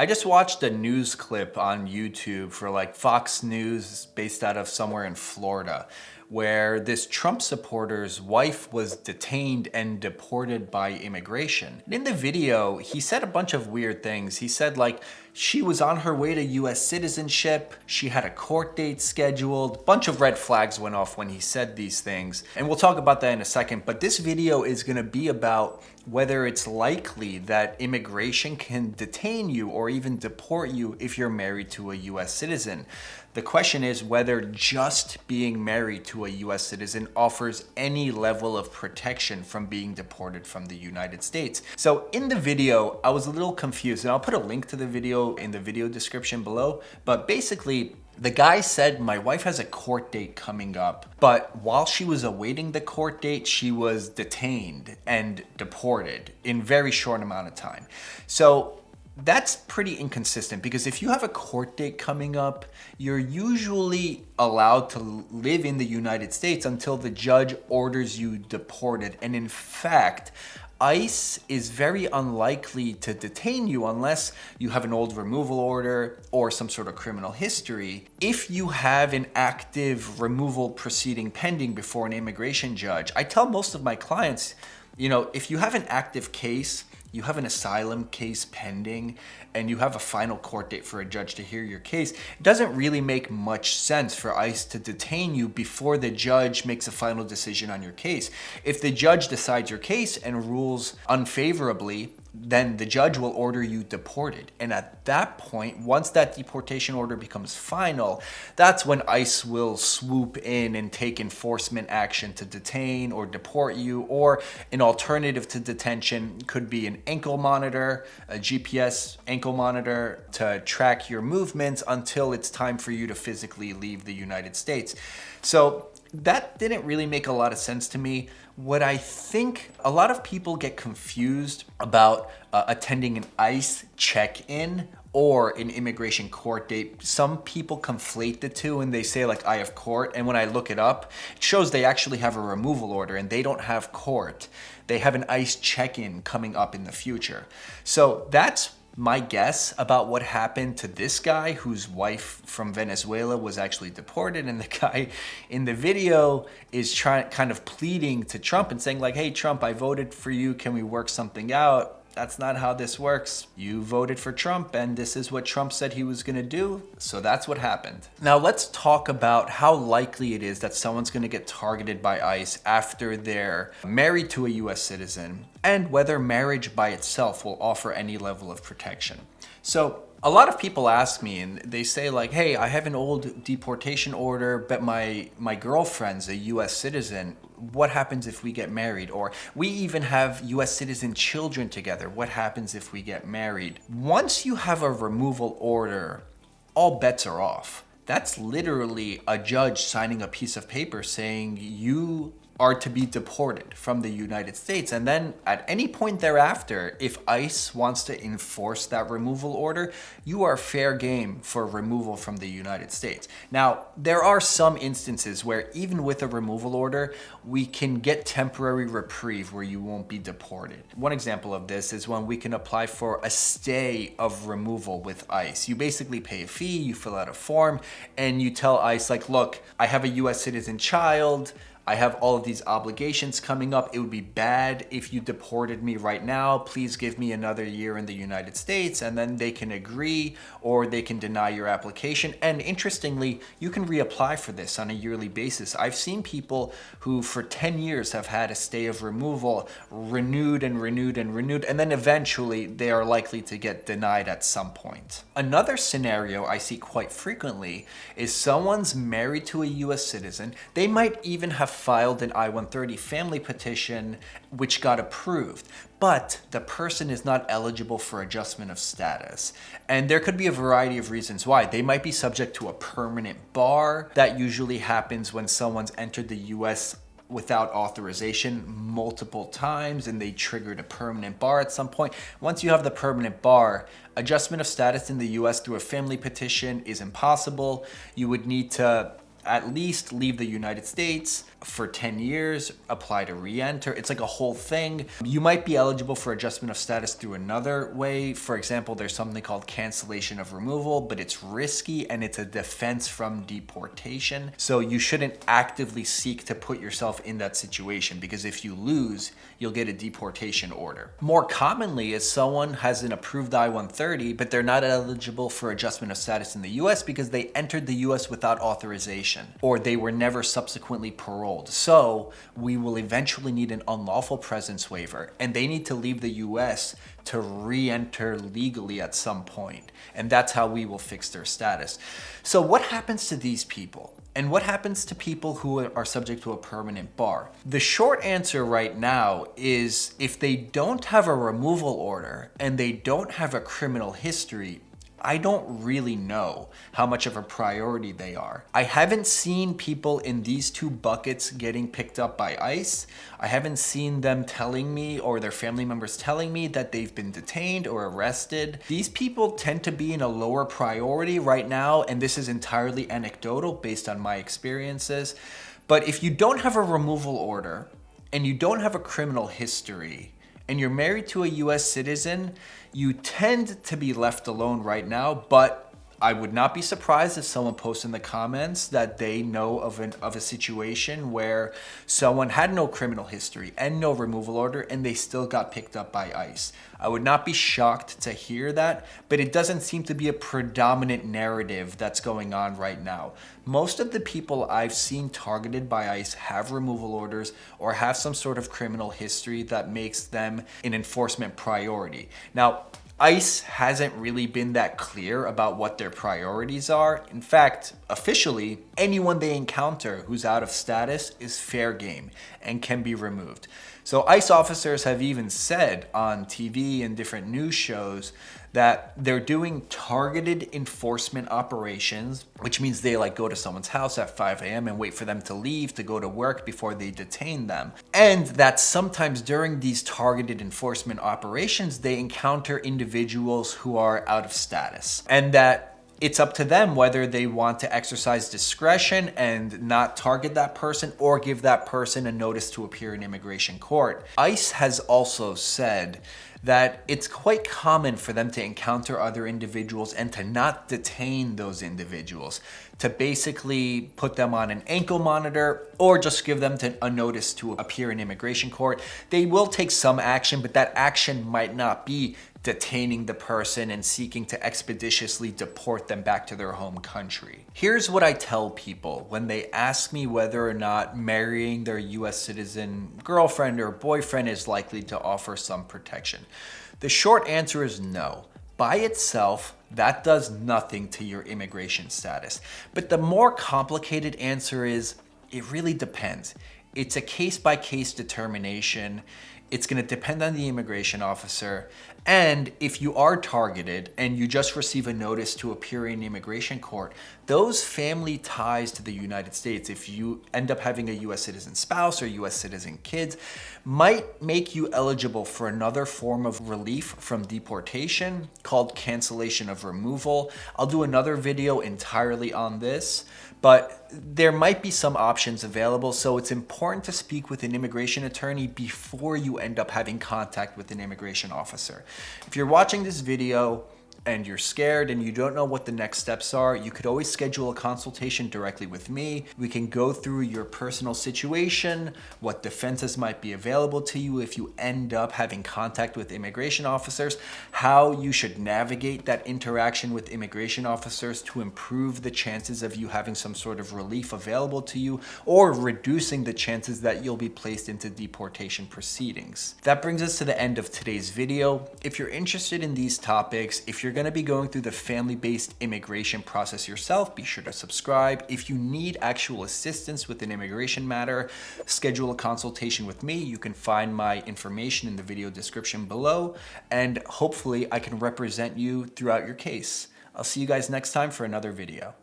I just watched a news clip on YouTube for like Fox News based out of somewhere in Florida, where this Trump supporter's wife was detained and deported by immigration. In the video, he said a bunch of weird things. He said like she was on her way to US citizenship, she had a court date scheduled. Bunch of red flags went off when he said these things. And we'll talk about that in a second, but this video is gonna be about whether it's likely that immigration can detain you or even deport you if you're married to a US citizen. The question is whether just being married to a US citizen offers any level of protection from being deported from the United States. So in the video, I was a little confused, and I'll put a link to the video in the video description below, but basically, the guy said, my wife has a court date coming up, but while she was awaiting the court date, she was detained and deported in very short amount of time. So that's pretty inconsistent, because if you have a court date coming up, you're usually allowed to live in the United States until the judge orders you deported. And in fact, ICE is very unlikely to detain you unless you have an old removal order or some sort of criminal history. If you have an active removal proceeding pending before an immigration judge, I tell most of my clients, if you have an active case, you have an asylum case pending, and you have a final court date for a judge to hear your case, it doesn't really make much sense for ICE to detain you before the judge makes a final decision on your case. If the judge decides your case and rules unfavorably, then the judge will order you deported. And at that point, once that deportation order becomes final, that's when ICE will swoop in and take enforcement action to detain or deport you. Or an alternative to detention could be an ankle monitor, a GPS ankle monitor to track your movements until it's time for you to physically leave the United States. So that didn't really make a lot of sense to me. What I think a lot of people get confused about attending an ICE check-in or an immigration court date. Some people conflate the two and they say like, I have court. And when I look it up, it shows they actually have a removal order and they don't have court. They have an ICE check-in coming up in the future. So that's my guess about what happened to this guy whose wife from Venezuela was actually deported, and the guy in the video is kind of pleading to Trump and saying like, hey Trump, I voted for you, can we work something out? That's not how this works. You voted for Trump and this is what Trump said he was gonna do. So that's what happened. Now let's talk about how likely it is that someone's gonna get targeted by ICE after they're married to a US citizen, and whether marriage by itself will offer any level of protection. So a lot of people ask me and they say like, hey, I have an old deportation order, but my girlfriend's a US citizen. What happens if we get married? Or we even have US citizen children together. What happens if we get married? Once you have a removal order, all bets are off. That's literally a judge signing a piece of paper saying you are to be deported from the United States. And then at any point thereafter, if ICE wants to enforce that removal order, you are fair game for removal from the United States. Now, there are some instances where even with a removal order, we can get temporary reprieve where you won't be deported. One example of this is when we can apply for a stay of removal with ICE. You basically pay a fee, you fill out a form, and you tell ICE like, look, I have a US citizen child, I have all of these obligations coming up. It would be bad if you deported me right now. Please give me another year in the United States. And then they can agree or they can deny your application. And interestingly, you can reapply for this on a yearly basis. I've seen people who for 10 years have had a stay of removal renewed and renewed and renewed. And then eventually they are likely to get denied at some point. Another scenario I see quite frequently is someone's married to a US citizen. They might even have filed an I-130 family petition, which got approved, but the person is not eligible for adjustment of status. And there could be a variety of reasons why. They might be subject to a permanent bar. That usually happens when someone's entered the US without authorization multiple times and they triggered a permanent bar at some point. Once you have the permanent bar, adjustment of status in the US through a family petition is impossible. You would need to at least leave the United States, for 10 years, apply to re-enter. It's like a whole thing. You might be eligible for adjustment of status through another way. For example, there's something called cancellation of removal, but it's risky and it's a defense from deportation. So you shouldn't actively seek to put yourself in that situation, because if you lose, you'll get a deportation order. More commonly is someone has an approved I-130, but they're not eligible for adjustment of status in the US because they entered the US without authorization, or they were never subsequently paroled. So we will eventually need an unlawful presence waiver, and they need to leave the US to re-enter legally at some point. And that's how we will fix their status. So what happens to these people? And what happens to people who are subject to a permanent bar? The short answer right now is if they don't have a removal order and they don't have a criminal history, I don't really know how much of a priority they are. I haven't seen people in these two buckets getting picked up by ICE. I haven't seen them telling me, or their family members telling me, that they've been detained or arrested. These people tend to be in a lower priority right now, and this is entirely anecdotal based on my experiences. But if you don't have a removal order and you don't have a criminal history, and you're married to a US citizen, you tend to be left alone right now. But I would not be surprised if someone posts in the comments that they know of a situation where someone had no criminal history and no removal order and they still got picked up by ICE. I would not be shocked to hear that, but it doesn't seem to be a predominant narrative that's going on right now. Most of the people I've seen targeted by ICE have removal orders or have some sort of criminal history that makes them an enforcement priority. Now, ICE hasn't really been that clear about what their priorities are. In fact, officially, anyone they encounter who's out of status is fair game and can be removed. So ICE officers have even said on TV and different news shows that they're doing targeted enforcement operations, which means they go to someone's house at 5 a.m. and wait for them to leave to go to work before they detain them. And that sometimes during these targeted enforcement operations, they encounter individuals who are out of status, and that it's up to them whether they want to exercise discretion and not target that person or give that person a notice to appear in immigration court. ICE has also said that it's quite common for them to encounter other individuals and to not detain those individuals, to basically put them on an ankle monitor or just give them a notice to appear in immigration court. They will take some action, but that action might not be detaining the person and seeking to expeditiously deport them back to their home country. Here's what I tell people when they ask me whether or not marrying their US citizen girlfriend or boyfriend is likely to offer some protection. The short answer is no. By itself, that does nothing to your immigration status. But the more complicated answer is, it really depends. It's a case-by-case determination. It's going to depend on the immigration officer. And if you are targeted and you just receive a notice to appear in immigration court, those family ties to the United States, if you end up having a US citizen spouse or US citizen kids, might make you eligible for another form of relief from deportation called cancellation of removal. I'll do another video entirely on this, but there might be some options available, so it's important to speak with an immigration attorney before you end up having contact with an immigration officer. If you're watching this video and you're scared and you don't know what the next steps are, you could always schedule a consultation directly with me. We can go through your personal situation, what defenses might be available to you if you end up having contact with immigration officers, how you should navigate that interaction with immigration officers to improve the chances of you having some sort of relief available to you, or reducing the chances that you'll be placed into deportation proceedings. That brings us to the end of today's video. If you're interested in these topics, if you're going to be going through the family-based immigration process yourself, be sure to subscribe. If you need actual assistance with an immigration matter, schedule a consultation with me. You can find my information in the video description below, and hopefully I can represent you throughout your case. I'll see you guys next time for another video.